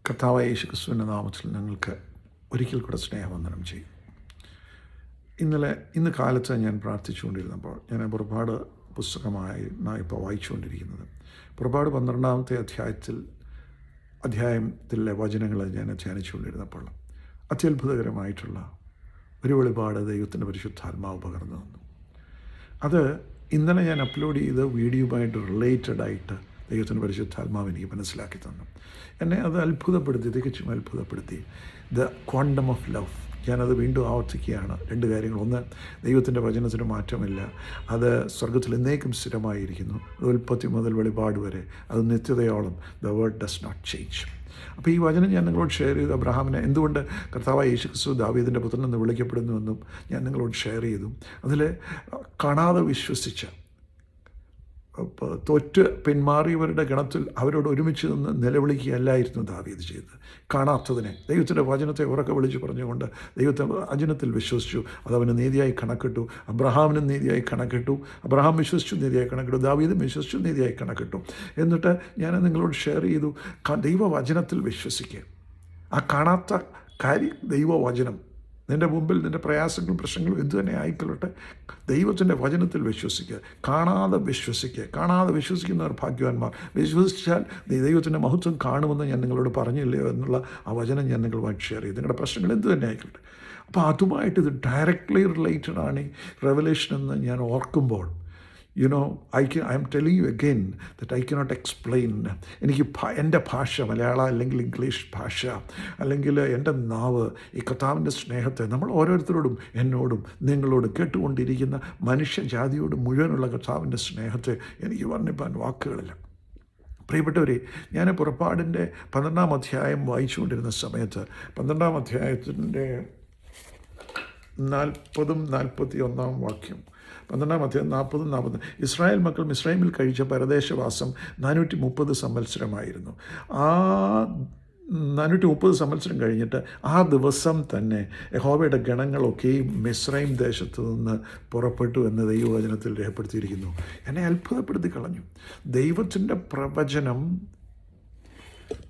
കർത്താവായ യേശുക്രിസ്തുവിൻ്റെ നാമത്തിൽ ഞങ്ങൾക്ക് ഒരിക്കൽ കൂടെ സ്നേഹവന്ദനം ചെയ്യും. ഇന്ന് കാലത്ത് ഞാൻ പ്രാർത്ഥിച്ചുകൊണ്ടിരുന്നപ്പോൾ ഞാൻ പുറപ്പാട് പുസ്തകമായി ഇപ്പോൾ വായിച്ചുകൊണ്ടിരിക്കുന്നത്. പുറപ്പാട് 12-ാമത്തെ അധ്യായത്തിലെ വചനങ്ങൾ ഞാൻ ധ്യാനിച്ചുകൊണ്ടിരുന്നപ്പോൾ അത്യത്ഭുതകരമായിട്ടുള്ള ഒരു വെളിപാട് ദൈവത്തിൻ്റെ പരിശുദ്ധാത്മാവ് പകർന്നു തന്നു. അത് ഇന്നലെ ഞാൻ അപ്ലോഡ് ചെയ്ത വീഡിയോയുമായിട്ട് റിലേറ്റഡായിട്ട് ദൈവത്തിൻ്റെ പരിശുദ്ധാത്മാവ് എനിക്ക് മനസ്സിലാക്കി തന്നു. എന്നെ അത് അത്ഭുതപ്പെടുത്തി, തികച്ചും അത്ഭുതപ്പെടുത്തി. The quantum of love. ഞാനത് വീണ്ടും ആവർത്തിക്കുകയാണ്. രണ്ട് കാര്യങ്ങൾ. ഒന്ന്, ദൈവത്തിൻ്റെ വചനത്തിന് മാറ്റമില്ല. അത് സ്വർഗത്തിൽ എന്നേക്കും സ്ഥിരമായിരിക്കുന്നു. അത് ഉൽപ്പത്തി മുതൽ വെളിപാട് വരെ, അത് നിത്യതയോളം. The word does not change. അപ്പോൾ ഈ വചനം ഞാൻ നിങ്ങളോട് ഷെയർ ചെയ്തു. അബ്രഹാമിനെ എന്തുകൊണ്ട് കർത്താവായ യേശുക്രിസ്തു ദാവീദിൻ്റെ പുത്രൻ എന്ന് വിളിക്കപ്പെടുന്നുവെന്നും ഞാൻ നിങ്ങളോട് ഷെയർ ചെയ്തു. അതിൽ കാണാതെ വിശ്വസിച്ച, തോറ്റ് പിന്മാറിയവരുടെ ഗണത്തിൽ അവരോട് ഒരുമിച്ച് നിന്ന് നിലവിളിക്കുകയല്ലായിരുന്നു ദാവീദ് ചെയ്തത്. കാണാത്തതിനെ, ദൈവത്തിൻ്റെ വചനത്തെ ഉറക്കെ വിളിച്ച് പറഞ്ഞുകൊണ്ട് ദൈവത്തെ വചനത്തിൽ വിശ്വസിച്ചു. അതവന് നീതിയായി കണക്കിട്ടു. അബ്രഹാമിനും നീതിയായി കണക്കിട്ടു. അബ്രഹാം വിശ്വസിച്ചു, നീതിയായി കണക്കിട്ടു. ദാവീദും വിശ്വസിച്ചു, നീതിയായി കണക്കിട്ടു. എന്നിട്ട് ഞാൻ നിങ്ങളോട് ഷെയർ ചെയ്തു, ദൈവവചനത്തിൽ വിശ്വസിക്കുക. ആ കാണാത്ത കാര്യം, ദൈവവചനം നിൻ്റെ മുമ്പിൽ, നിൻ്റെ പ്രയാസങ്ങളും പ്രശ്നങ്ങളും എന്തു തന്നെ ആയിക്കൊള്ളട്ടെ, ദൈവത്തിൻ്റെ വചനത്തിൽ വിശ്വസിക്കുക. കാണാതെ വിശ്വസിക്കുക. കാണാതെ വിശ്വസിക്കുന്നവർ ഭാഗ്യവാന്മാർ. വിശ്വസിച്ചാൽ ദൈവത്തിൻ്റെ മഹത്വം കാണുമെന്ന് ഞാൻ നിങ്ങളോട് പറഞ്ഞില്ലയോ എന്നുള്ള ആ വചനം ഞാൻ നിങ്ങളുമായിട്ട് ഷെയർ ചെയ്തു. നിങ്ങളുടെ പ്രശ്നങ്ങൾ എന്തു തന്നെ ആയിക്കൊള്ളട്ടെ. അപ്പോൾ അതുമായിട്ട് ഇത് ഡയറക്റ്റ്ലി റിലേറ്റഡ് ആണ് ഈ റെവലേഷൻ എന്ന് ഞാൻ ഓർക്കുമ്പോൾ, I am telling you again that I cannot explain. എനിക്ക് എൻ്റെ ഭാഷ, മലയാളം അല്ലെങ്കിൽ ഇംഗ്ലീഷ് ഭാഷ, അല്ലെങ്കിൽ എൻ്റെ നാവ് ഈ കർത്താവിൻ്റെ സ്നേഹത്തെ നമ്മൾ ഓരോരുത്തരോടും, എന്നോടും നിങ്ങളോടും കേട്ടുകൊണ്ടിരിക്കുന്ന മനുഷ്യജാതിയോടും മുഴുവനുള്ള കർത്താവിൻ്റെ സ്നേഹത്തെ എനിക്ക് വർണ്ണിപ്പാൻ വാക്കുകളില്ല. പ്രിയപ്പെട്ടവരെ, ഞാൻ പുറപ്പാടിൻ്റെ 12-ാം അധ്യായം വായിച്ചുകൊണ്ടിരുന്ന സമയത്ത് 12-ാം അധ്യായത്തിൻ്റെ 40-41 വാക്യം, 12-ാം അധ്യായം 40-41, ഇസ്രായേൽ മക്കൾ മിസ്രൈമിൽ കഴിച്ച പരദേശവാസം 430 സംവത്സരമായിരുന്നു. ആ 430 സംവത്സരം കഴിഞ്ഞിട്ട് ആ ദിവസം തന്നെ യഹോവയുടെ ഗണങ്ങളൊക്കെയും മിസ്രൈം ദേശത്തു നിന്ന് പുറപ്പെട്ടു എന്ന് ദൈവവചനത്തിൽ രേഖപ്പെടുത്തിയിരിക്കുന്നു. എന്നെ അത്ഭുതപ്പെടുത്തി കളഞ്ഞു. ദൈവത്തിൻ്റെ പ്രവചനം,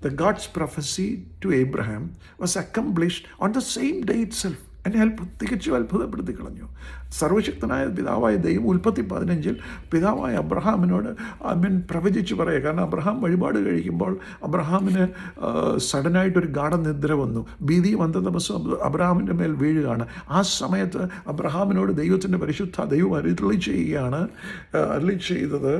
the God's prophecy to Abraham was accomplished on the same day itself. എന്നെ തികച്ചും അത്ഭുതപ്പെടുത്തി കളഞ്ഞു. സർവശക്തനായ പിതാവായ ദൈവം ഉൽപ്പത്തി 15 പിതാവായ അബ്രഹാമിനോട് പ്രവചിച്ച് പറയുക. കാരണം അബ്രഹാം വഴിപാട് കഴിക്കുമ്പോൾ അബ്രഹാമിന് സഡനായിട്ടൊരു ഗാഠനിദ്ര വന്നു. ഭീതിയും അന്ധതമസ്സും അബ്രഹാമിൻ്റെ മേൽ വീഴുകയാണ്. ആ സമയത്ത് അബ്രഹാമിനോട് ദൈവത്തിൻ്റെ പരിശുദ്ധ ദൈവം അരുളി ചെയ്തത്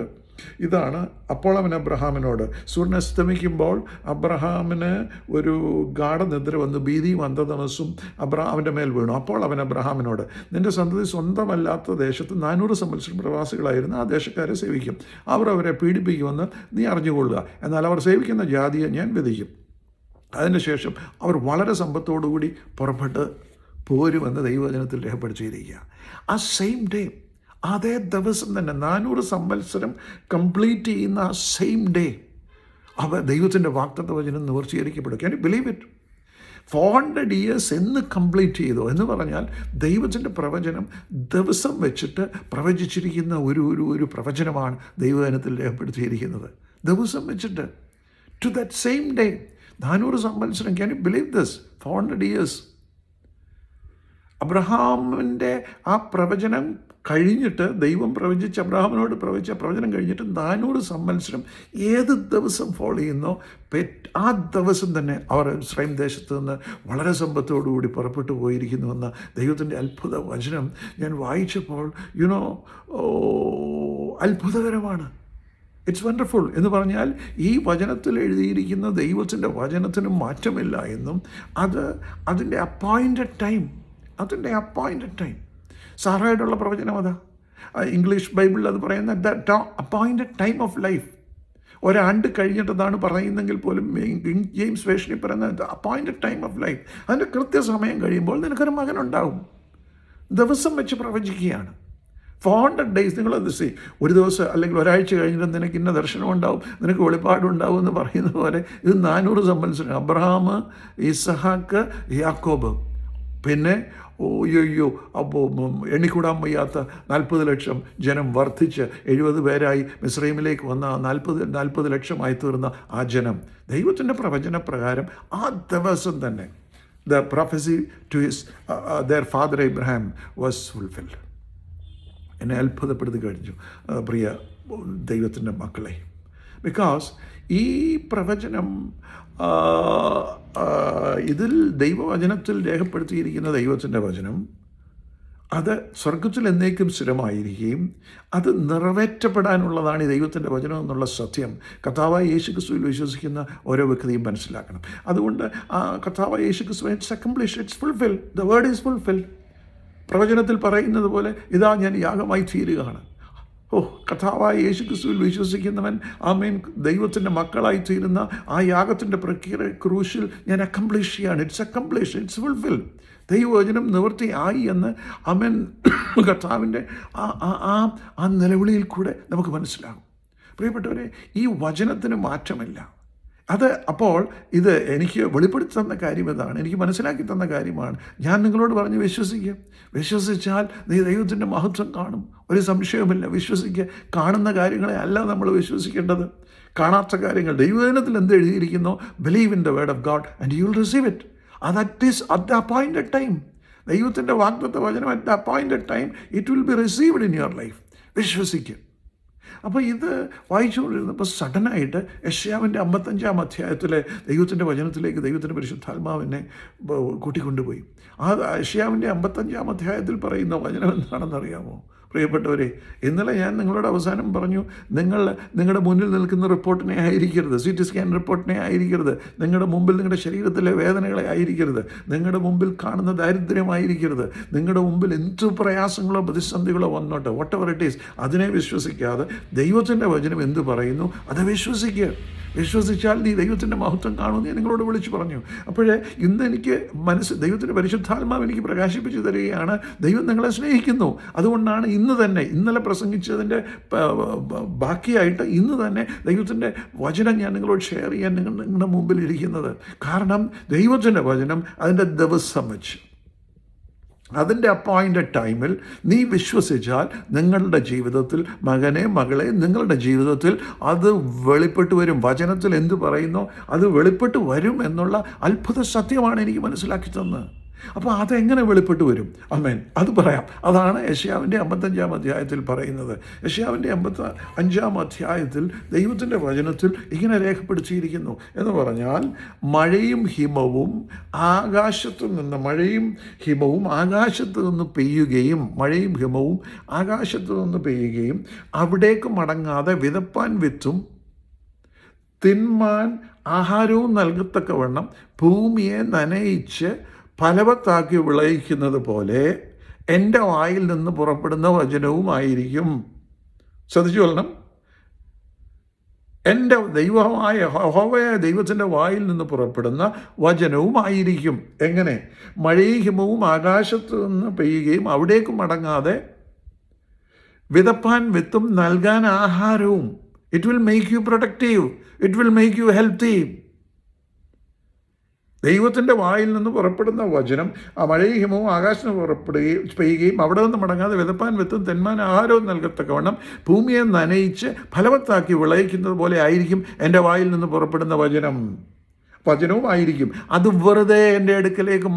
ഇതാണ്. അപ്പോൾ അവൻ അബ്രഹാമിനോട്, സൂര്യൻ അസ്തമിക്കുമ്പോൾ അബ്രഹാമിന് ഒരു ഗാഠനിദ്ര വന്നു, ഭീതിയും അന്ധതമസ്സും അവൻ്റെ മേൽ വീണു. അപ്പോൾ അവൻ അബ്രഹാമിനോട്, നിൻ്റെ സന്തതി സ്വന്തമല്ലാത്ത ദേശത്ത് 400 സംവത്സരം പ്രവാസികളായിരുന്ന ആ ദേശക്കാരെ സേവിക്കും. അവർ അവരെ പീഡിപ്പിക്കുമെന്ന് നീ അറിഞ്ഞുകൊള്ളുക. എന്നാൽ അവർ സേവിക്കുന്ന ജാതിയെ ഞാൻ വിധിക്കും. അതിനുശേഷം അവർ വളരെ സമ്പത്തോടുകൂടി പുറപ്പെട്ട് പോരുമെന്ന് ദൈവവചനത്തിൽ രേഖപ്പെടുത്തിയിരിക്കുക. ആ സെയിം ഡേ, അതേ ദിവസം തന്നെ 400 സംവത്സരം കംപ്ലീറ്റ് ചെയ്യുന്ന ആ സെയിം ഡേ ദൈവത്തിൻ്റെ വാഗ്ദത്ത വചനം നിവർത്തീകരിക്കപ്പെടും. Can you believe it? 400 years എന്ന് കംപ്ലീറ്റ് ചെയ്തു എന്ന് പറഞ്ഞാൽ ദൈവത്തിൻ്റെ പ്രവചനം ദിവസം വെച്ചിട്ട് പ്രവചിച്ചിരിക്കുന്ന ഒരു പ്രവചനമാണ് ദൈവവചനത്തിൽ രേഖപ്പെടുത്തിയിരിക്കുന്നത്. ദിവസം വെച്ചിട്ട് ടു ദാറ്റ് സെയിം ഡേ 400 സംവത്സരം. Can you believe this? 400 years. അബ്രഹാമിൻ്റെ ആ പ്രവചനം കഴിഞ്ഞിട്ട്, ദൈവം പ്രവചിച്ച് അബ്രഹാമിനോട് പ്രവചിച്ച പ്രവചനം കഴിഞ്ഞിട്ട് 400 സംവത്സരം ഏത് ദിവസം ഫോളോ ചെയ്യുന്നോ ആ ദിവസം തന്നെ അവർ ഇസ്രായേൽ ദേശത്ത് നിന്ന് വളരെ സമ്പത്തോടുകൂടി പുറപ്പെട്ടു പോയിരിക്കുന്നുവെന്ന ദൈവത്തിൻ്റെ അത്ഭുത വചനം ഞാൻ വായിച്ചപ്പോൾ അത്ഭുതകരമാണ്. ഇറ്റ്സ് വണ്ടർഫുൾ എന്ന് പറഞ്ഞാൽ ഈ വചനത്തിൽ എഴുതിയിരിക്കുന്ന ദൈവത്തിൻ്റെ വചനത്തിന് മാറ്റമില്ല എന്നും അതിൻ്റെ അപ്പോയിൻറ്റഡ് ടൈം സാറായിട്ടുള്ള പ്രവചനം അതാ. ഇംഗ്ലീഷ് ബൈബിളിൽ അത് പറയുന്ന the appointed time of life. ഒരാണ്ട് കഴിഞ്ഞിട്ടതാണ് പറയുന്നെങ്കിൽ പോലും കിങ് ജെയിംസ് വേർഷനിൽ പറയുന്നത് അപ്പോയിൻറ്റഡ് ടൈം ഓഫ് ലൈഫ്. അതിൻ്റെ കൃത്യസമയം കഴിയുമ്പോൾ നിനക്കൊരു മകനുണ്ടാവും. ദിവസം വെച്ച് പ്രവചിക്കുകയാണ്. 400 days. നിങ്ങളത് ഒരു ദിവസം അല്ലെങ്കിൽ ഒരാഴ്ച കഴിഞ്ഞിട്ട് നിനക്ക് ഇന്ന ദർശനം ഉണ്ടാവും, നിനക്ക് വെളിപ്പാടുണ്ടാവും എന്ന് പറയുന്ന പോലെ ഇത് 400 സംവത്സരം. അബ്രഹാം, ഇസഹാക്ക്, യാക്കോബ് പിന്നെ അയ്യോ അപ്പോൾ എണ്ണിക്കൂടാൻ വയ്യാത്ത 40 ലക്ഷം ജനം വർദ്ധിച്ച് 70 പേരായി മിസ്രൈമിലേക്ക് വന്ന 40 ലക്ഷമായി തീർന്ന ആ ജനം ദൈവത്തിൻ്റെ പ്രവചനപ്രകാരം ആ ദിവസം തന്നെ the prophecy to their father Abraham was fulfilled. എന്നെ അത്ഭുതപ്പെടുത്തി കഴിഞ്ഞു പ്രിയ ദൈവത്തിൻ്റെ മക്കളെ. ബിക്കോസ് ഈ പ്രവചനം ഇതിൽ ദൈവവചനത്തിൽ രേഖപ്പെടുത്തിയിരിക്കുന്ന ദൈവത്തിൻ്റെ വചനം അത് സ്വർഗത്തിൽ എന്നേക്കും സ്ഥിരമായിരിക്കുകയും അത് നിറവേറ്റപ്പെടാനുള്ളതാണ് ഈ ദൈവത്തിൻ്റെ വചനം എന്നുള്ള സത്യം കർത്താവായ യേശുക്രിസ്തുവിൽ വിശ്വസിക്കുന്ന ഓരോ വ്യക്തിയും മനസ്സിലാക്കണം. അതുകൊണ്ട് കർത്താവായ യേശുക്രിസ്തു it's accomplished, it's fulfil, the word is fulfil. പ്രവചനത്തിൽ പറയുന്നത് പോലെ ഇതാ ഞാൻ യാഗമായി തീരുകയാണ്. കർത്താവായ യേശുക്രിസ്തുവിൽ വിശ്വസിക്കുന്നവൻ ആമേൻ ദൈവത്തിൻ്റെ മക്കളായി തീരുന്ന ആ യാഗത്തിൻ്റെ പ്രക്രിയ ക്രൂശിൽ ഞാൻ അക്കംപ്ലിഷ് ചെയ്യാണ്. It's accomplished, it's fulfil. ദൈവവചനം നിവൃത്തിയായി എന്ന് ആമേൻ കർത്താവിൻ്റെ ആ നിലവിളിയിൽ കൂടെ നമുക്ക് മനസ്സിലാകും. പ്രിയപ്പെട്ടവരെ, ഈ വചനത്തിന് മാറ്റമില്ല. അത് അപ്പോൾ ഇത് എനിക്ക് വെളിപ്പെടുത്തി തന്ന കാര്യം ഇതാണ്, എനിക്ക് മനസ്സിലാക്കി തന്ന കാര്യമാണ്. ഞാൻ നിങ്ങളോട് പറഞ്ഞ് വിശ്വസിക്കുക. വിശ്വസിച്ചാൽ നീ ദൈവത്തിൻ്റെ മഹത്വം കാണും, ഒരു സംശയവുമില്ല. വിശ്വസിക്കുക. കാണുന്ന കാര്യങ്ങളെ അല്ല നമ്മൾ വിശ്വസിക്കേണ്ടത്, കാണാത്ത കാര്യങ്ങൾ. ദൈവവചനത്തിൽ എന്ത് എഴുതിയിരിക്കുന്നോ, believe in the word of God and you will receive it. That is at the appointed time. ദൈവത്തിൻ്റെ വാഗ്ദത്ത വചനം at the appointed time it will be received in your life. വിശ്വസിക്കുക. അപ്പോൾ ഇത് വായിച്ചുകൊണ്ടിരുന്നപ്പോൾ സഡനായിട്ട് യെശയ്യാവിൻ്റെ 55-ാം അധ്യായത്തിലെ ദൈവത്തിൻ്റെ വചനത്തിലേക്ക് ദൈവത്തിൻ്റെ പരിശുദ്ധാത്മാവിനെ കൂട്ടിക്കൊണ്ടുപോയി. ആ യെശയ്യാവിൻ്റെ 55-ാം അധ്യായത്തിൽ പറയുന്ന വചനം എന്താണെന്നറിയാമോ പ്രിയപ്പെട്ടവരെ? ഇന്നലെ ഞാൻ നിങ്ങളോട് അവസാനം പറഞ്ഞു, നിങ്ങളുടെ മുന്നിൽ നിൽക്കുന്ന റിപ്പോർട്ടിനെ ആയിരിക്കരുത്, CT സ്കാൻ റിപ്പോർട്ടിനെ ആയിരിക്കരുത്, നിങ്ങളുടെ മുമ്പിൽ നിങ്ങളുടെ ശരീരത്തിലെ വേദനകളെ ആയിരിക്കരുത്, നിങ്ങളുടെ മുമ്പിൽ കാണുന്ന ദാരിദ്ര്യമായിരിക്കരുത്, നിങ്ങളുടെ മുമ്പിൽ എന്ത് പ്രയാസങ്ങളോ പ്രതിസന്ധികളോ വന്നോട്ടെ, വാട്ട് എവർ ഇറ്റ് ഈസ്, അതിനെ വിശ്വസിക്കാതെ ദൈവത്തിൻ്റെ വചനം എന്ത് പറയുന്നു അത് വിശ്വസിക്കുക. വിശ്വസിച്ചാൽ നീ ദൈവത്തിൻ്റെ മഹത്വം കാണുമെന്ന് ഞാൻ നിങ്ങളോട് വിളിച്ചു പറഞ്ഞു. അപ്പോഴേ ഇന്ന് എനിക്ക് ദൈവത്തിൻ്റെ പരിശുദ്ധാത്മാവ് എനിക്ക് പ്രകാശിപ്പിച്ചു തരികയാണ്, ദൈവം നിങ്ങളെ സ്നേഹിക്കുന്നു. അതുകൊണ്ടാണ് ഇന്നലെ പ്രസംഗിച്ചതിൻ്റെ ബാക്കിയായിട്ട് ഇന്ന് തന്നെ ദൈവത്തിൻ്റെ വചനം ഞാൻ നിങ്ങളോട് ഷെയർ ചെയ്യാൻ നിങ്ങളുടെ മുമ്പിൽ ഇരിക്കുന്നത്. കാരണം ദൈവത്തിൻ്റെ വചനം അതിൻ്റെ ദിവസം വെച്ച്, അതിൻ്റെ അപ്പോയിൻറ്റഡ് ടൈമിൽ നീ വിശ്വസിച്ചാൽ നിങ്ങളുടെ ജീവിതത്തിൽ, മകനെ മകളെ, നിങ്ങളുടെ ജീവിതത്തിൽ അത് വെളിപ്പെട്ട് വരും. വചനത്തിൽ എന്ത് പറയുന്നോ അത് വെളിപ്പെട്ട് വരും എന്നുള്ള അത്ഭുത സത്യമാണ് എനിക്ക് മനസ്സിലാക്കി തന്നത്. അപ്പോൾ അതെങ്ങനെ വെളിപ്പെട്ട് വരും? ആമേൻ. അത് പറയാം. അതാണ് യെശയ്യാവിൻ്റെ 55-ാം അധ്യായത്തിൽ പറയുന്നത്. യെശയ്യാവിൻ്റെ 55-ാം അധ്യായത്തിൽ ദൈവത്തിൻ്റെ വചനത്തിൽ ഇങ്ങനെ രേഖപ്പെടുത്തിയിരിക്കുന്നു എന്ന് പറഞ്ഞാൽ, മഴയും ഹിമവും ആകാശത്തു നിന്ന് പെയ്യുകയും അവിടേക്ക് മടങ്ങാതെ വിതപ്പാൻ വിത്തും തിന്മാൻ ആഹാരവും നൽകത്തക്കവണ്ണം ഭൂമിയെ നനയിച്ച് ഫലവത്താക്കി വിളയിക്കുന്നത് പോലെ എൻ്റെ വായിൽ നിന്ന് പുറപ്പെടുന്ന വചനവുമായിരിക്കും. ശ്രദ്ധിച്ചു കൊള്ളണം. എൻ്റെ യഹോവയായ ദൈവത്തിൻ്റെ വായിൽ നിന്ന് പുറപ്പെടുന്ന വചനവുമായിരിക്കും. എങ്ങനെ? മഴയും ഹിമവും ആകാശത്ത് നിന്ന് പെയ്യുകയും അവിടേക്ക് മടങ്ങാതെ വിതപ്പാൻ വിത്തും നൽകാൻ ആഹാരവും. It will make U productive, it will make U healthy. ദൈവത്തിൻ്റെ വായിൽ നിന്ന് പുറപ്പെടുന്ന വചനം, ആ മഴയും ഹിമവും ആകാശത്ത് പെയ്യുകയും അവിടെ നിന്ന് മടങ്ങാതെ വിതപ്പാൻ വിത്തും തെന്മാൻ ആഹാരവും നൽകത്തക്കവണ്ണം ഭൂമിയെ നനയിച്ച് ഫലവത്താക്കി വിളയിക്കുന്നത് പോലെ ആയിരിക്കും എൻ്റെ വായിൽ നിന്ന് പുറപ്പെടുന്ന വചനവും ആയിരിക്കും. അത് വെറുതെ എൻ്റെ അടുക്കലേക്ക്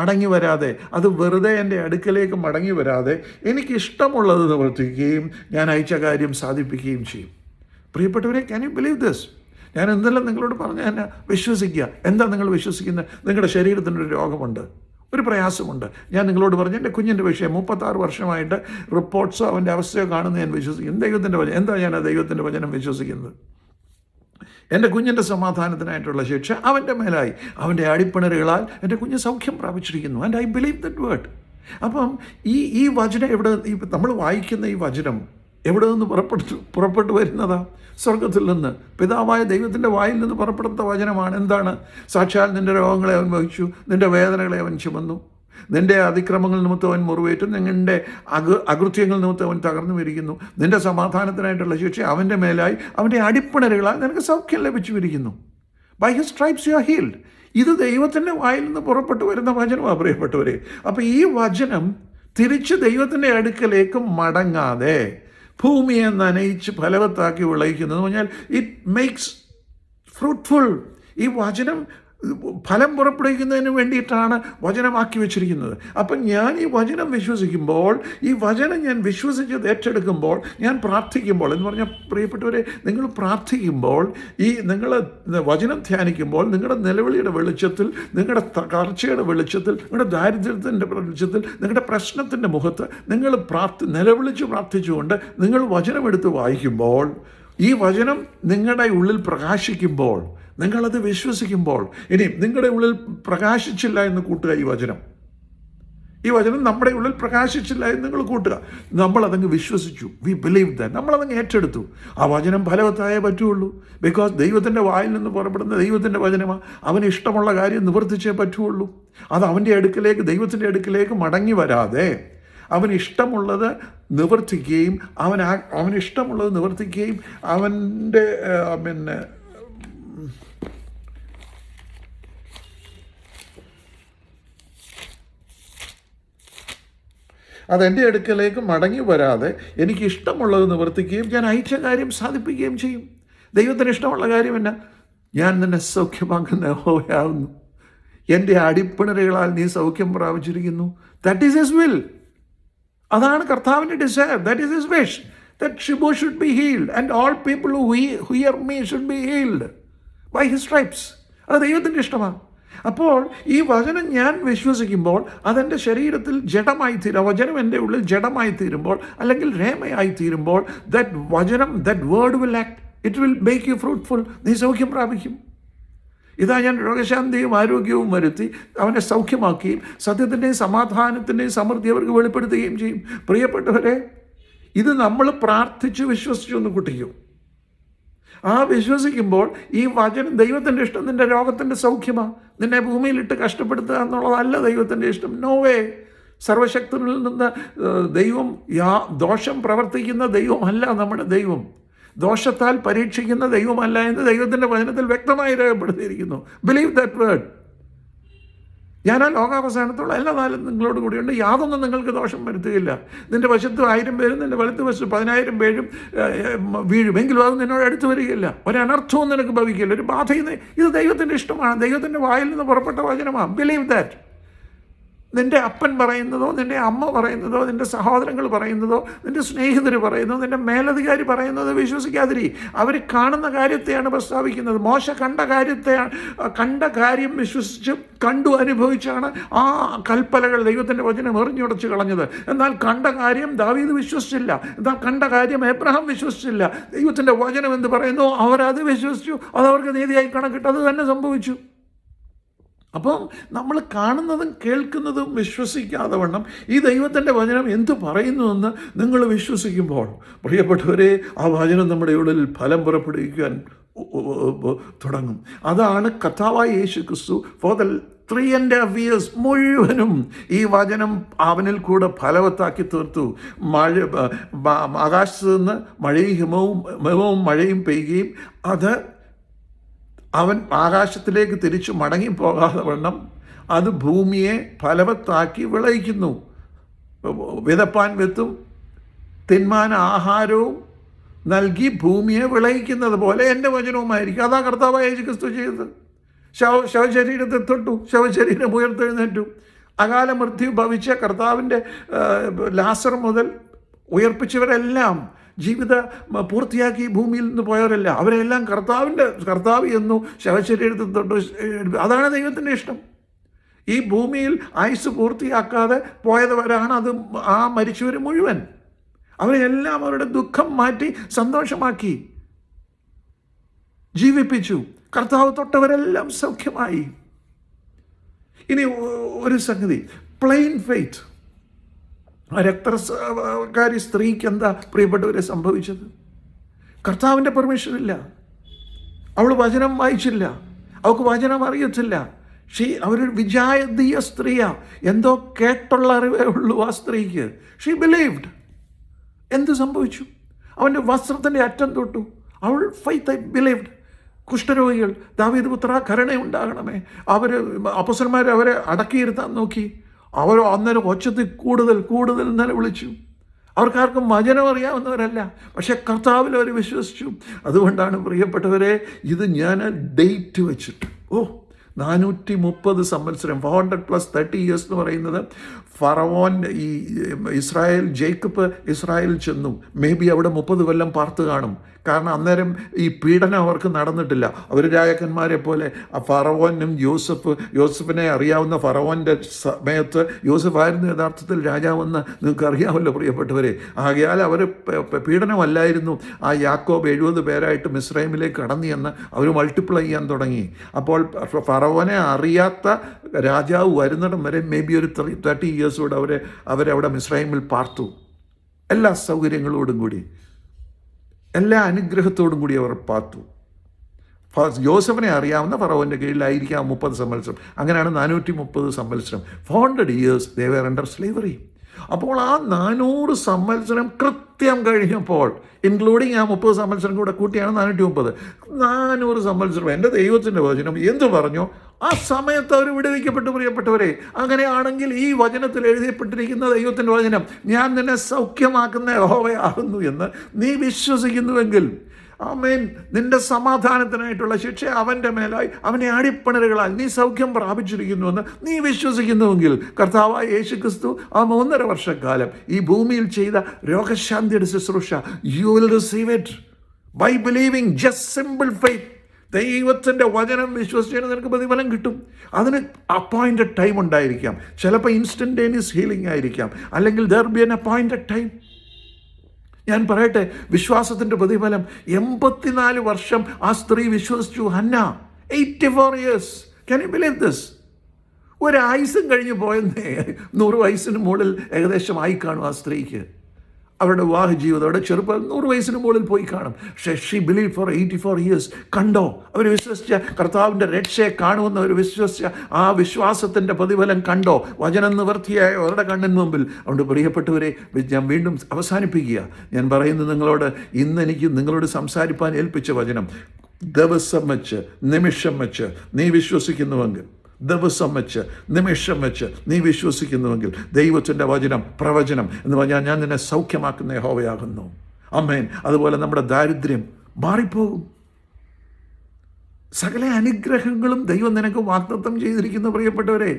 മടങ്ങി വരാതെ, അത് വെറുതെ എൻ്റെ അടുക്കലേക്ക് മടങ്ങി വരാതെ എനിക്കിഷ്ടമുള്ളത് നിവർത്തിക്കുകയും ഞാൻ അയച്ച കാര്യം സാധിപ്പിക്കുകയും ചെയ്യും. പ്രിയപ്പെട്ടവരെ, ക്യാൻ യു ബിലീവ് ദിസ്? ഞാൻ എന്തെല്ലാം നിങ്ങളോട് പറഞ്ഞ എന്നെ വിശ്വസിക്കുക. എന്താ നിങ്ങൾ വിശ്വസിക്കുന്നത്? നിങ്ങളുടെ ശരീരത്തിനൊരു രോഗമുണ്ട്, ഒരു പ്രയാസമുണ്ട്. ഞാൻ നിങ്ങളോട് പറഞ്ഞു, എൻ്റെ കുഞ്ഞിൻ്റെ വിഷയം 36 വർഷമായിട്ട് റിപ്പോർട്ട്സോ അവൻ്റെ അവസ്ഥയോ കാണുന്നത് ഞാൻ വിശ്വസിക്കുന്നു. ദൈവത്തിൻ്റെ വചനം എന്താ? ഞാൻ ദൈവത്തിൻ്റെ വചനം വിശ്വസിക്കുന്നത്. എൻ്റെ കുഞ്ഞിൻ്റെ സമാധാനത്തിനായിട്ടുള്ള ശിക്ഷ അവൻ്റെ മേലായി, അവൻ്റെ അടിപ്പിണറുകളാൽ എൻ്റെ കുഞ്ഞ് സൗഖ്യം പ്രാപിച്ചിരിക്കുന്നു. And I believe that word. അപ്പം ഈ വചനം നമ്മൾ വായിക്കുന്ന ഈ വചനം എവിടെ നിന്ന് പുറപ്പെട്ടു വരുന്നതാ? സ്വർഗത്തിൽ നിന്ന്, പിതാവായ ദൈവത്തിൻ്റെ വായിൽ നിന്ന് പുറപ്പെടുത്ത വചനമാണ്. എന്താണ്? സാക്ഷാൽ നിൻ്റെ രോഗങ്ങളെ അവൻ വഹിച്ചു, നിൻ്റെ വേദനകളെ അവൻ ചുമന്നു, നിൻ്റെ അതിക്രമങ്ങൾ നിമിത്തം അവൻ മുറിവേറ്റും, നിങ്ങളുടെ അകൃത്യങ്ങൾ നിമിത്തം അവൻ തകർന്നു വരിക്കുന്നു, നിൻ്റെ സമാധാനത്തിനായിട്ടുള്ള ശിക്ഷ അവൻ്റെ മേലായി, അവൻ്റെ അടിപ്പിണരുകളാൽ നിനക്ക് സൗഖ്യം ലഭിച്ചു വരിക്കുന്നു. By his stripes you are healed. ഇത് ദൈവത്തിൻ്റെ വായിൽ നിന്ന് പുറപ്പെട്ടു വരുന്ന വചനമാണ് പ്രിയപ്പെട്ടവരെ. അപ്പോൾ ഈ വചനം തിരിച്ച് ദൈവത്തിൻ്റെ അടുക്കലേക്ക് മടങ്ങാതെ ഭൂമിയെ നനയിച്ച് ഫലവത്താക്കി വിളയിക്കുന്നത് പറഞ്ഞാൽ ഇറ്റ് മേക്സ് ഫ്രൂട്ട്ഫുൾ. ഈ വചനം ഫലം പുറപ്പെടുവിക്കുന്നതിന് വേണ്ടിയിട്ടാണ് വചനമാക്കി വെച്ചിരിക്കുന്നത്. അപ്പം ഞാൻ ഈ വചനം വിശ്വസിക്കുമ്പോൾ, ഈ വചനം ഞാൻ വിശ്വസിച്ചത് ഏറ്റെടുക്കുമ്പോൾ, ഞാൻ പ്രാർത്ഥിക്കുമ്പോൾ എന്ന് പറഞ്ഞാൽ പ്രിയപ്പെട്ടവരെ, നിങ്ങൾ പ്രാർത്ഥിക്കുമ്പോൾ, ഈ നിങ്ങൾ വചനം ധ്യാനിക്കുമ്പോൾ, നിങ്ങളുടെ നിലവിളിയുടെ വെളിച്ചത്തിൽ, നിങ്ങളുടെ തകർച്ചയുടെ വെളിച്ചത്തിൽ, നിങ്ങളുടെ ദാരിദ്ര്യത്തിൻ്റെ വെളിച്ചത്തിൽ, നിങ്ങളുടെ പ്രശ്നത്തിൻ്റെ മുഖത്ത് നിങ്ങൾ നിലവിളിച്ച് പ്രാർത്ഥിച്ചുകൊണ്ട് നിങ്ങൾ വചനമെടുത്ത് വായിക്കുമ്പോൾ, ഈ വചനം നിങ്ങളുടെ ഉള്ളിൽ പ്രകാശിക്കുമ്പോൾ, നിങ്ങളത് വിശ്വസിക്കുമ്പോൾ, ഇനി നിങ്ങളുടെ ഉള്ളിൽ പ്രകാശിച്ചില്ല എന്ന് കൂട്ടുക. ഈ വചനം നമ്മുടെ ഉള്ളിൽ പ്രകാശിച്ചില്ല എന്ന് നിങ്ങൾ കൂട്ടുക. നമ്മളതങ്ങ് വിശ്വസിച്ചു. We believe that. നമ്മളതങ്ങ് ഏറ്റെടുത്തു. ആ വചനം ഫലവത്തായേ പറ്റുള്ളൂ. ബിക്കോസ് ദൈവത്തിൻ്റെ വായിൽ നിന്ന് പുറപ്പെടുന്ന ദൈവത്തിൻ്റെ വചനമാണ്. അവന് ഇഷ്ടമുള്ള കാര്യം നിവർത്തിച്ചേ പറ്റുള്ളൂ. അത് അവൻ്റെ അടുക്കിലേക്ക്, ദൈവത്തിൻ്റെ അടുക്കിലേക്ക് മടങ്ങി വരാതെ അവന് ഇഷ്ടമുള്ളത് നിവർത്തിക്കുകയും അവനിഷ്ടമുള്ളത് നിവർത്തിക്കുകയും അവൻ്റെ അതെൻ്റെ അടുക്കലേക്ക് മടങ്ങി വരാതെ എനിക്കിഷ്ടമുള്ളത് നിവർത്തിക്കുകയും ഞാൻ അയച്ച കാര്യം സാധിപ്പിക്കുകയും ചെയ്യും. ദൈവത്തിന് ഇഷ്ടമുള്ള കാര്യം എന്നാ? ഞാൻ നിന്നെ സൗഖ്യമാക്കുന്ന യഹോവയാകുന്നു, എൻ്റെ അടിപ്പിണരുകളാൽ നീ സൗഖ്യം പ്രാപിച്ചിരിക്കുന്നു. That is his will. അതാണ് കർത്താവിൻ്റെ desire. That is his wish, that Shibu should be healed and all people who hear me should be healed by his stripes. അത് ദൈവത്തിൻ്റെ ഇഷ്ടമാണ്. അപ്പോൾ ഈ വചനം ഞാൻ വിശ്വസിക്കുമ്പോൾ അതെൻ്റെ ശരീരത്തിൽ ജഡമായിത്തീരും. വചനം എൻ്റെ ഉള്ളിൽ ജഡമായിത്തീരുമ്പോൾ, അല്ലെങ്കിൽ രേമയായിത്തീരുമ്പോൾ, that word will act. It will make you fruitful. നീ സൗഖ്യം പ്രാപിക്കും. ഇതാ ഞാൻ രോഗശാന്തിയും ആരോഗ്യവും വരുത്തി അവനെ സൗഖ്യമാക്കുകയും സത്യത്തിൻ്റെയും സമാധാനത്തിൻ്റെയും സമൃദ്ധി അവർക്ക് വെളിപ്പെടുത്തുകയും ചെയ്യും. പ്രിയപ്പെട്ടവരെ, ഇത് നമ്മൾ പ്രാർത്ഥിച്ച് വിശ്വസിച്ചൊന്ന് കുട്ടിക്കും. ആ വിശ്വസിക്കുമ്പോൾ ഈ വചനം, ദൈവത്തിൻ്റെ ഇഷ്ടം നിൻ്റെ രോഗത്തിൻ്റെ സൗഖ്യമാണ്. നിന്നെ ഭൂമിയിലിട്ട് കഷ്ടപ്പെടുത്തുക എന്നുള്ളതല്ല ദൈവത്തിൻ്റെ ഇഷ്ടം. No way. സർവശക്തനിൽ നിന്ന് ദൈവം ദോഷം പ്രവർത്തിക്കുന്ന ദൈവമല്ല നമ്മുടെ ദൈവം. ദോഷത്താൽ പരീക്ഷിക്കുന്ന ദൈവമല്ല എന്ന് ദൈവത്തിൻ്റെ വചനത്തിൽ വ്യക്തമായി രേഖപ്പെടുത്തിയിരിക്കുന്നു. Believe that word. ഞാൻ ആ ലോകാവസാനത്തുള്ള എല്ലാ നാളും നിങ്ങളോട് കൂടിയുണ്ട്. യാതൊന്നും നിങ്ങൾക്ക് ദോഷം വരുത്തുകയില്ല. നിൻ്റെ വശത്ത് 1000 പേരും നിൻ്റെ വലത്ത് വശത്ത് 10,000 പേരും വീഴുമെങ്കിലും അത് നിന്നോട് അടുത്ത് വരികയില്ല. ഒരനർത്ഥവും നിനക്ക് ഭവിക്കില്ല. ഒരു ബാധയും. ഇത് ദൈവത്തിൻ്റെ ഇഷ്ടമാണ്. ദൈവത്തിൻ്റെ വായിൽ നിന്ന് പുറപ്പെട്ട വചനമാണ്. Believe that. നിൻ്റെ അപ്പൻ പറയുന്നതോ, നിൻ്റെ അമ്മ പറയുന്നതോ, നിൻ്റെ സഹോദരങ്ങൾ പറയുന്നതോ, നിൻ്റെ സ്നേഹിതർ പറയുന്നതോ, നിൻ്റെ മേലധികാരി പറയുന്നതോ വിശ്വസിക്കാതിരി. അവർ കാണുന്ന കാര്യത്തെയാണ് പ്രസ്താവിക്കുന്നത്. മോശ കണ്ട കാര്യം വിശ്വസിച്ച് കണ്ടു അനുഭവിച്ചാണ് ആ കൽപ്പലകൾ ദൈവത്തിൻ്റെ വചനം എറിഞ്ഞുടച്ച് കളഞ്ഞത്. എന്നാൽ കണ്ട കാര്യം ദാവീദ് വിശ്വസിച്ചില്ല. എന്നാൽ കണ്ട കാര്യം എബ്രഹാം വിശ്വസിച്ചില്ല. ദൈവത്തിൻ്റെ വചനം എന്ത് പറയുന്നു അവരത് വിശ്വസിച്ചു. അതവർക്ക് നീതിയായി കണക്കിട്ട് അത് തന്നെ സംഭവിച്ചു. അപ്പം നമ്മൾ കാണുന്നതും കേൾക്കുന്നതും വിശ്വസിക്കാതെ വണ്ണം ഈ ദൈവത്തിൻ്റെ വചനം എന്തു പറയുന്നുവെന്ന് നിങ്ങൾ വിശ്വസിക്കുമ്പോൾ, പ്രിയപ്പെട്ടവരെ, ആ വചനം നമ്മുടെ ഉള്ളിൽ ഫലം പുറപ്പെടുവിക്കാൻ തുടങ്ങും. അതാണ് കർത്താവായ യേശു ക്രിസ്തു ഫോർ ദ 3.5 years മുഴുവനും ഈ വചനം അവനിൽ കൂടെ ഫലവത്താക്കി തീർത്തു. ആകാശത്ത് നിന്ന് ഹിമവും മഴയും പെയ്യുകയും അത് അവൻ ആകാശത്തിലേക്ക് തിരിച്ചു മടങ്ങിപ്പോകാതെ വണ്ണം അത് ഭൂമിയെ ഫലവത്താക്കി വിളയിക്കുന്നു. വിതപ്പാൻ വിത്തും തിന്മാൻ ആഹാരവും നൽകി ഭൂമിയെ വിളയിക്കുന്നത് പോലെ എൻ്റെ വചനവുമായിരിക്കും. അതാ കർത്താവായ യേശു ക്രിസ്തു ചെയ്തത്. ശവശരീരത്തെ തൊട്ടു, ശവശരീരം ഉയർത്തെഴുന്നേറ്റു. അകാല മൃത്യു ഭവിച്ച കർത്താവിൻ്റെ ലാസർ മുതൽ ഉയർപ്പിച്ചവരെല്ലാം ജീവിതം പൂർത്തിയാക്കി ഭൂമിയിൽ നിന്ന് പോയവരല്ല. അവരെല്ലാം കർത്താവ് എന്നു ശവശരീരത്തിൽ തൊട്ട്. അതാണ് ദൈവത്തിൻ്റെ ഇഷ്ടം. ഈ ഭൂമിയിൽ ആയുസ് പൂർത്തിയാക്കാതെ പോയവരാണ് അത് ആ മരിച്ചവർ മുഴുവൻ. അവരെല്ലാം അവരുടെ ദുഃഖം മാറ്റി സന്തോഷമാക്കി ജീവിപ്പിച്ചു. കർത്താവ് തൊട്ടവരെല്ലാം സൗഖ്യമായി. ഇനി ഒരു സംഗതി, പ്ലെയിൻ ഫെയ്ത്ത്. ആ രക്തക്കാരി സ്ത്രീക്ക് എന്താ പ്രിയപ്പെട്ടവരെ സംഭവിച്ചത്? കർത്താവിൻ്റെ പെർമിഷനില്ല. അവൾ വചനം വായിച്ചില്ല. അവൾക്ക് വചനം അറിയത്തില്ല. അവരൊരു വിജാതീയ സ്ത്രീയാ. എന്തോ കേട്ടുള്ള അറിവേ ഉള്ളൂ ആ സ്ത്രീക്ക്. She believed. എന്ത് സംഭവിച്ചു? അവൻ്റെ വസ്ത്രത്തിൻ്റെ അറ്റം തൊട്ടു. അവൾ ഫെയ്ത്ത് ബിലീവ്ഡ്. കുഷ്ഠരോഗികൾ, ദാവീദ് പുത്രാ കരുണയുണ്ടാകണമേ. അപ്പോസ്തലന്മാർ അവരെ അടക്കിയിരുത്താൻ നോക്കി. അവർ അന്നേരം ഒച്ചത്തിൽ കൂടുതൽ നിലവിളിച്ചു. അവർക്കാർക്കും വചനം അറിയാവുന്നവരല്ല, പക്ഷെ കർത്താവിൽ അവർ വിശ്വസിച്ചു. അതുകൊണ്ടാണ് പ്രിയപ്പെട്ടവരെ, ഇത് ഞാൻ ഡേറ്റ് വെച്ചിട്ട് 430 സംവത്സരം, 400+30 years എന്ന് പറയുന്നത് ഫറവോൻ ഈ ജേക്കബ് ഇസ്രായേലിൽ ചെന്നു. മേ ബി അവിടെ 30 കൊല്ലം പാർത്ത് കാണും. കാരണം അന്നേരം ഈ പീഡനം അവർക്ക് നടന്നിട്ടില്ല. അവർ രാജാക്കന്മാരെ പോലെ ഫറവോനും യോസഫിനെ അറിയാവുന്ന ഫറവോൻ്റെ സമയത്ത് യോസഫായിരുന്നു യഥാർത്ഥത്തിൽ രാജാവെന്ന് നിങ്ങൾക്ക് അറിയാമല്ലോ പ്രിയപ്പെട്ടവരെ. ആകയാൽ അവർ പീഡനമല്ലായിരുന്നു. ആ യാക്കോബ് 70 പേരായിട്ട് മിസ്രൈമിലേക്ക് കടന്നു എന്ന് അവർ മൾട്ടിപ്ലൈ ചെയ്യാൻ തുടങ്ങി. അപ്പോൾ ഫറവോനെ അറിയാത്ത രാജാവ് വരുന്നിടം വരെ മേ ബി ഒരു 30 years അവരവിടെ മിസ്രൈമിൽ പാർത്തു. എല്ലാ സൗകര്യങ്ങളോടും കൂടി, എല്ലാ അനുഗ്രഹത്തോടും കൂടി അവർ പാർത്തു. യോസഫിനെ അറിയാവുന്ന ഫറവോൻ്റെ കീഴിലായിരിക്കാം 30 സംവത്സരം. അങ്ങനെയാണ് 430 സംവത്സരം. 400 years they were under slavery. അപ്പോൾ ആ 400 സംവത്സരം കൃത്യം കഴിഞ്ഞപ്പോൾ, ഇൻക്ലൂഡിങ് ആ 30 സംവത്സരം കൂടെ കൂട്ടിയാണ് 430 സംവത്സരം. എൻ്റെ ദൈവത്തിൻ്റെ വചനം എന്തു പറഞ്ഞോ ആ സമയത്ത് അവർ വിടുവിക്കപ്പെട്ടു പ്രിയപ്പെട്ടവരെ. അങ്ങനെയാണെങ്കിൽ ഈ വചനത്തിൽ എഴുതപ്പെട്ടിരിക്കുന്ന ദൈവത്തിൻ്റെ വചനം, ഞാൻ നിന്നെ സൗഖ്യമാക്കുന്ന യഹോവയാകുന്നു എന്ന് നീ വിശ്വസിക്കുന്നുവെങ്കിൽ, ആമേൻ, നിന്റെ സമാധാനത്തിനായിട്ടുള്ള ശിക്ഷ അവൻ്റെ മേലായി, അവനെ അടിപ്പണരുകളാൽ നീ സൗഖ്യം പ്രാപിച്ചിരിക്കുന്നുവെന്ന് നീ വിശ്വസിക്കുന്നുവെങ്കിൽ, കർത്താവായ യേശുക്രിസ്തു ആ 3.5 വർഷക്കാലം ഈ ഭൂമിയിൽ ചെയ്ത രോഗശാന്തിയുടെ ശുശ്രൂഷ, you will receive it by believing, just simple faith. ദൈവത്തിൻ്റെ വചനം വിശ്വസിച്ചതിന് നിനക്ക് പ്രതിഫലം കിട്ടും. അതിന് അപ്പോയിൻറ്റഡ് ടൈം ഉണ്ടായിരിക്കാം. ചിലപ്പോൾ ഇൻസ്റ്റൻറ്റേനിയസ് ഹീലിംഗ് ആയിരിക്കാം, അല്ലെങ്കിൽ there be an appointed time. ഞാൻ പറയട്ടെ, വിശ്വാസത്തിൻ്റെ പ്രതിഫലം 84 വർഷം ആ സ്ത്രീ വിശ്വസിച്ചു. Hannah 84 years. Can you believe this? ഒരു ആയുസും കഴിഞ്ഞ് പോയെന്നേ. 100 വയസ്സിന് മുകളിൽ ഏകദേശം ആയി കാണും ആ സ്ത്രീക്ക്. അവരുടെ വിവാഹ ജീവിതം, അവരുടെ ചെറുപ്പം 100 വയസ്സിന് മുകളിൽ പോയി കാണും. പക്ഷേ ഷീ ബിലീവ് ഫോർ 84 years. കണ്ടോ, അവർ വിശ്വസിച്ച കർത്താവിൻ്റെ രക്ഷയെ കാണുമെന്ന് അവർ വിശ്വസിച്ച ആ വിശ്വാസത്തിൻ്റെ പ്രതിഫലം കണ്ടോ? വചനം നിവർത്തിയായ അവരുടെ കണ്ണിന് മുമ്പിൽ. അതുകൊണ്ട് പ്രിയപ്പെട്ടവരെ, ഞാൻ വീണ്ടും അവസാനിപ്പിക്കുക. ഞാൻ പറയുന്നത് നിങ്ങളോട്, ഇന്ന് എനിക്ക് നിങ്ങളോട് സംസാരിപ്പാൻ ഏൽപ്പിച്ച വചനം, ദിവസം വെച്ച്, നിമിഷം വെച്ച് നീ വിശ്വസിക്കുന്നുവെങ്കിൽ, ദിവസം വെച്ച്, നിമിഷം വെച്ച് നീ വിശ്വസിക്കുന്നുവെങ്കിൽ, ദൈവത്തിൻ്റെ വചനം, പ്രവചനം എന്ന് പറഞ്ഞാൽ ഞാൻ നിന്നെ സൗഖ്യമാക്കുന്ന യഹോവയാകുന്നു. ആമേൻ. അതുപോലെ നമ്മുടെ ദാരിദ്ര്യം മാറിപ്പോകും. സകല അനുഗ്രഹങ്ങളും ദൈവം നിനക്ക് വാഗ്ദത്തം ചെയ്തിരിക്കുന്നു പ്രിയപ്പെട്ടവരെ.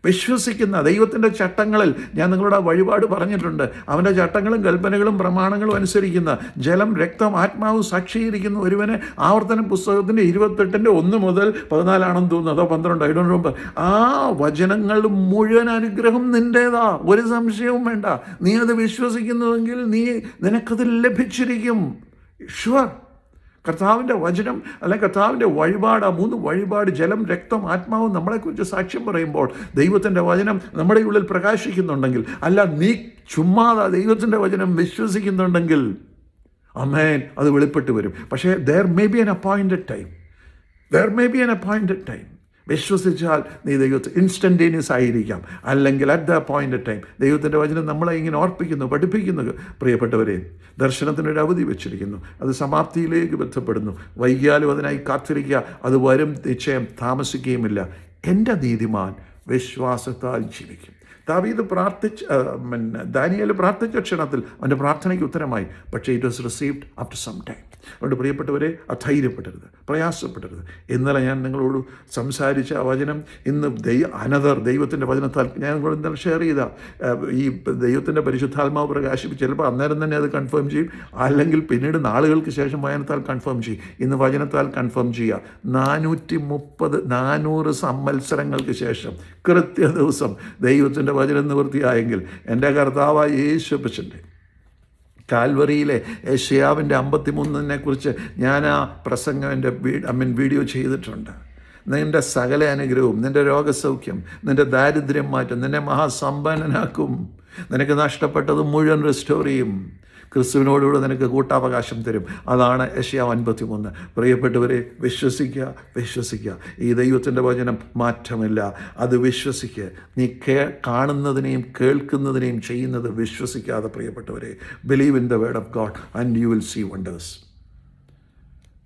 വിശ്വസിക്കുന്ന ദൈവത്തിൻ്റെ ചട്ടങ്ങളിൽ, ഞാൻ നിങ്ങളുടെ വഴിപാട് പറഞ്ഞിട്ടുണ്ട്, അവൻ്റെ ചട്ടങ്ങളും കൽപ്പനകളും പ്രമാണങ്ങളും അനുസരിക്കുന്ന, ജലം, രക്തം, ആത്മാവ് സാക്ഷീകരിക്കുന്ന ഒരുവനെ, ആവർത്തന പുസ്തകത്തിൻ്റെ 28-1 മുതൽ 14 ആണെന്ന് തോന്നുന്നു, അതോ 12, I don't remember. ആ വചനങ്ങൾ മുഴുവൻ അനുഗ്രഹം നിൻ്റേതാ, ഒരു സംശയവും വേണ്ട. നീ അത് വിശ്വസിക്കുന്നുവെങ്കിൽ നിനക്കത് ലഭിച്ചിരിക്കും. ഷുവർ. കർത്താവിൻ്റെ വചനം അല്ലെങ്കിൽ കർത്താവിൻ്റെ വഴിപാട്, ആ 3 വഴിപാട്, ജലം, രക്തം, ആത്മാവും നമ്മളെക്കുറിച്ച് സാക്ഷ്യം പറയുമ്പോൾ ദൈവത്തിൻ്റെ വചനം നമ്മുടെ ഉള്ളിൽ പ്രകാശിക്കുന്നുണ്ടെങ്കിൽ, അല്ല നീ ചുമ്മാതെ ദൈവത്തിൻ്റെ വചനം വിശ്വസിക്കുന്നുണ്ടെങ്കിൽ, ആമേൻ, അത് വെളിപ്പെട്ട് വരും. പക്ഷേ there may be an appointed time. വിശ്വസിച്ചാൽ നീ ദൈവത്തെ ഇൻസ്റ്റൻറ്റേനിയസ് ആയിരിക്കാം, അല്ലെങ്കിൽ അറ്റ് ദ അപ്പോയിൻറ്റഡ് ടൈം. ദൈവത്തിൻ്റെ വചനം നമ്മളെ ഇങ്ങനെ ഓർപ്പിക്കുന്നു, പഠിപ്പിക്കുന്നു. പ്രിയപ്പെട്ടവരെ, ദർശനത്തിനൊരു അവധി വെച്ചിരിക്കുന്നു, അത് സമാപ്തിയിലേക്ക് ബന്ധപ്പെടുന്നു. വൈകിയാലും അതിനായി കാത്തിരിക്കുക, അത് വരും, നിശ്ചയം താമസിക്കുകയുമില്ല. എൻ്റെ നീതിമാൻ വിശ്വാസത്താൽ ജീവിക്കും. ദാവീദ് ദാനിയേൽ പ്രാർത്ഥിച്ച ക്ഷണത്തിൽ അവൻ്റെ പ്രാർത്ഥനയ്ക്ക് ഉത്തരമായി. പക്ഷേ it was received after some time. അതുകൊണ്ട് പ്രിയപ്പെട്ടവരെ, അധൈര്യപ്പെടരുത്, പ്രയാസപ്പെടരുത്. ഇന്നലെ ഞാൻ നിങ്ങളോട് സംസാരിച്ച വചനം ഇന്ന് ദൈവത്തിൻ്റെ വചനത്താൽ ഞാൻ നിങ്ങളോട് ഇന്നലെ ഷെയർ ചെയ്ത ഈ ദൈവത്തിൻ്റെ പരിശുദ്ധാത്മാവ് പ്രകാശിപ്പിച്ച് ചിലപ്പോൾ അന്നേരം തന്നെ അത് കൺഫേം ചെയ്യും, അല്ലെങ്കിൽ പിന്നീട് നാളുകൾക്ക് ശേഷം വചനത്താൽ കൺഫേം ചെയ്യും. ഇന്ന് വചനത്താൽ കൺഫേം ചെയ്യുക. 400 സംവത്സരങ്ങൾക്ക് ശേഷം കൃത്യ ദിവസം ദൈവത്തിൻ്റെ വചനം നിവൃത്തിയായെങ്കിൽ, എൻ്റെ കർത്താവായ യേശുപ്പച്ചൻ്റെ കാൽവറിയിലെ യെശയ്യാവിൻ്റെ 53 കുറിച്ച് ഞാൻ ആ പ്രസംഗം എൻ്റെ വീഡിയോ ചെയ്തിട്ടുണ്ട്. നിൻ്റെ സകല അനുഗ്രഹവും, നിൻ്റെ രോഗസൗഖ്യം, നിൻ്റെ ദാരിദ്ര്യം മാറ്റും, നിന്നെ മഹാസമ്പന്നനാക്കും, നിനക്ക് നഷ്ടപ്പെട്ടത് മുഴുവൻ റെസ്റ്റോർ ചെയ്യും, ക്രിസ്തുവിനോടുകൂടെ നിനക്ക് കൂട്ടാവകാശം തരും. അതാണ് യെശയ്യാവ് 53. പ്രിയപ്പെട്ടവരെ, വിശ്വസിക്കുക. ഈ ദൈവത്തിൻ്റെ വചനം മാറ്റമില്ല. അത് വിശ്വസിക്കുക. നീ കാണുന്നതിനെയും കേൾക്കുന്നതിനെയും ചെയ്യുന്നത് വിശ്വസിക്കാതെ പ്രിയപ്പെട്ടവരെ, believe in the word of God and you will see wonders.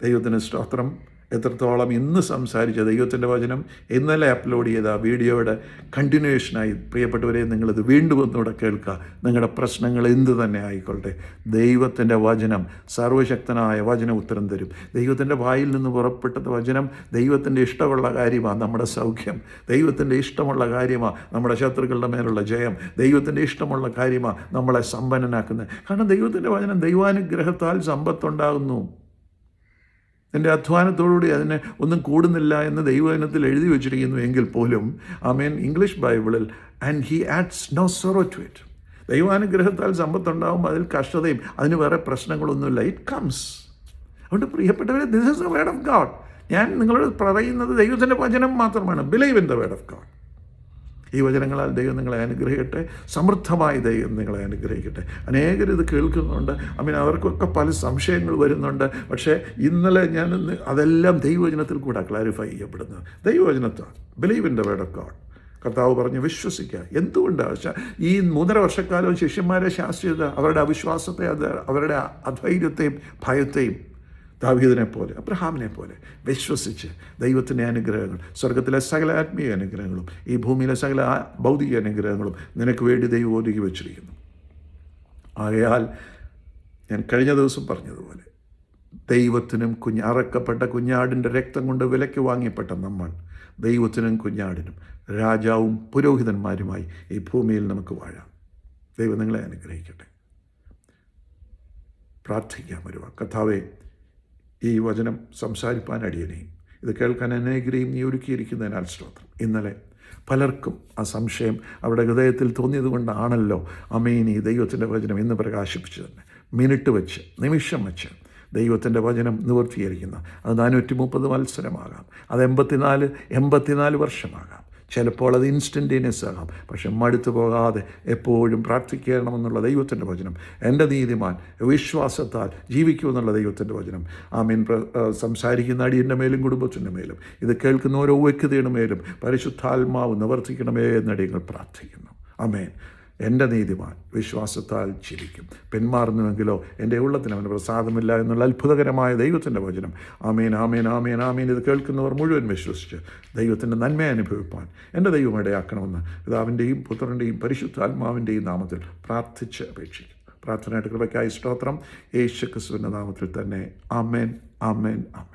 ദൈവത്തിന് സ്തോത്രം. എത്രത്തോളം ഇന്ന് സംസാരിച്ച ദൈവത്തിൻ്റെ വചനം ഇന്നലെ അപ്ലോഡ് ചെയ്ത ആ വീഡിയോയുടെ കണ്ടിന്യൂഷനായി പ്രിയപ്പെട്ടവരെ നിങ്ങളിത് വീണ്ടും ഒന്നുകൂടെ കേൾക്കുക. നിങ്ങളുടെ പ്രശ്നങ്ങൾ എന്ത് തന്നെ ആയിക്കൊള്ളട്ടെ, ദൈവത്തിൻ്റെ വചനം, സർവശക്തനായ വചനം ഉത്തരം തരും. ദൈവത്തിൻ്റെ വായിൽ നിന്ന് പുറപ്പെട്ട വചനം ദൈവത്തിൻ്റെ ഇഷ്ടമുള്ള കാര്യമാണ് നമ്മുടെ സൗഖ്യം, ദൈവത്തിൻ്റെ ഇഷ്ടമുള്ള കാര്യമാണ് നമ്മുടെ ശത്രുക്കളുടെ മേലുള്ള ജയം, ദൈവത്തിൻ്റെ ഇഷ്ടമുള്ള കാര്യമാണ് നമ്മളെ സമ്പന്നനാക്കുന്നത്. കാരണം ദൈവത്തിൻ്റെ വചനം ദൈവാനുഗ്രഹത്താൽ സമ്പത്തുണ്ടാകുന്നു. എൻ്റെ അധ്വാനത്തോടുകൂടി അതിനെ ഒന്നും കൂടുന്നില്ല എന്ന് ദൈവവചനത്തിൽ എഴുതി വച്ചിരിക്കുന്നു എങ്കിൽ പോലും ആമേൻ ഇംഗ്ലീഷ് ബൈബിളിൽ and he adds no sorrow to it. ദൈവാനുഗ്രഹത്താൽ സമ്പത്തുണ്ടാകുമ്പോൾ അതിൽ കഷ്ടതയും അതിന് വേറെ പ്രശ്നങ്ങളൊന്നുമില്ല. It comes. അതുകൊണ്ട് പ്രിയപ്പെട്ടവരെ, this is the word of God. ഞാൻ നിങ്ങളോട് പറയുന്നത് ദൈവത്തിൻ്റെ വചനം മാത്രമാണ്. Believe in the word of God. ഈ വചനങ്ങളാൽ ദൈവം നിങ്ങളെ അനുഗ്രഹിക്കട്ടെ, സമൃദ്ധമായി ദൈവം നിങ്ങളെ അനുഗ്രഹിക്കട്ടെ. അനേകരിത് കേൾക്കുന്നുണ്ട്, അവർക്കൊക്കെ പല സംശയങ്ങൾ വരുന്നുണ്ട്. പക്ഷേ ഇന്നലെ ഞാൻ അതെല്ലാം ദൈവവചനത്തിൽ കൂടെ ക്ലാരിഫൈ ചെയ്യപ്പെടുന്നത്. ദൈവവചനത്താൽ believe in the word of God. കർത്താവ് പറഞ്ഞ് വിശ്വസിക്കുക. എന്തുകൊണ്ടാണ് ഈ 3.5 വർഷക്കാലവും ശിഷ്യന്മാരെ ശാസ്ത്രീയത, അവരുടെ അവിശ്വാസത്തെ, അവരുടെ അധൈര്യത്തെയും ഭയത്തെയും ദാവീദിനെ പോലെ അബ്രഹാമിനെ പോലെ വിശ്വസിച്ച് ദൈവത്തിൻ്റെ അനുഗ്രഹങ്ങൾ, സ്വർഗത്തിലെ സകല ആത്മീയ അനുഗ്രഹങ്ങളും ഈ ഭൂമിയിലെ സകല ഭൗതിക അനുഗ്രഹങ്ങളും നിനക്ക് വേണ്ടി ദൈവം ഒരുക്കി വച്ചിരിക്കുന്നു. ആകയാൽ ഞാൻ കഴിഞ്ഞ ദിവസം പറഞ്ഞതുപോലെ ദൈവത്തിനും അറക്കപ്പെട്ട കുഞ്ഞാടിൻ്റെ രക്തം കൊണ്ട് വിലയ്ക്ക് വാങ്ങിയപ്പെട്ട നമ്മൾ ദൈവത്തിനും കുഞ്ഞാടിനും രാജാവും പുരോഹിതന്മാരുമായി ഈ ഭൂമിയിൽ നമുക്ക് വാഴാം. ദൈവം നിങ്ങളെ അനുഗ്രഹിക്കട്ടെ. പ്രാർത്ഥിക്കാം. വരുക കർത്താവേ, ഈ വചനം സംസാരിപ്പാൻ അടിയനെയും ഇത് കേൾക്കാൻ അനേകരെയും നീ ഒരുക്കിയിരിക്കുന്നതിനാൽ സ്തോത്രം. ഇന്നലെ പലർക്കും ആ സംശയം അവരുടെ ഹൃദയത്തിൽ തോന്നിയത് കൊണ്ടാണല്ലോ ആമേൻ ഈ ദൈവത്തിൻ്റെ വചനം ഇന്ന് പ്രകാശിപ്പിച്ചു തന്നെ. മിനിറ്റ് വെച്ച്, നിമിഷം വെച്ച് ദൈവത്തിൻ്റെ വചനം നിവർത്തീകരിക്കുന്ന അത് 430 വത്സരമാകാം, അത് 84 വർഷമാകാം, ചിലപ്പോൾ അത് ഇൻസ്റ്റൻറ്റേനിയസ് ആകാം. പക്ഷെ മടുത്തു പോകാതെ എപ്പോഴും പ്രാർത്ഥിക്കണമെന്നുള്ള ദൈവത്തിൻ്റെ വചനം, എൻ്റെ നീതിമാൻ വിശ്വാസത്താൽ ജീവിക്കുമെന്നുള്ള ദൈവത്തിൻ്റെ വചനം ആമീൻ സംസാരിക്കുന്ന അടിയൻ്റെ മേലും കുടുംബത്തിൻ്റെ മേലും ഇത് കേൾക്കുന്ന ഓരോ വ്യക്തിയുടെ മേലും പരിശുദ്ധാത്മാവ് നിവർത്തിക്കണമേ എന്നടിയങ്ങൾ പ്രാർത്ഥിക്കുന്നു. ആമേൻ. എൻ്റെ നീതിമാൻ വിശ്വാസത്താൽ ചിരിക്കും. പിന്മാറുന്നുവെങ്കിലോ എൻ്റെ ഉള്ളത്തിന് അവന് പ്രസാദമില്ല എന്നുള്ള അത്ഭുതകരമായ ദൈവത്തിൻ്റെ വചനം ആമേൻ ആമേൻ ആമേൻ ആമേൻ. ഇത് കേൾക്കുന്നവർ മുഴുവൻ വിശ്വസിച്ച് ദൈവത്തിൻ്റെ നന്മ അനുഭവിപ്പാൻ എൻ്റെ ദൈവം ഇടയാക്കണമെന്ന് പിതാവിൻ്റെയും പുത്രൻ്റെയും പരിശുദ്ധാത്മാവിൻ്റെയും നാമത്തിൽ പ്രാർത്ഥിച്ച് അപേക്ഷിക്കും. പ്രാർത്ഥനയുടെ കൃപയ്ക്കായി സ്തോത്രം. യേശു ക്രിസ്തുവിൻ്റെ നാമത്തിൽ തന്നെ. ആമേൻ ആമേൻ ആമേൻ.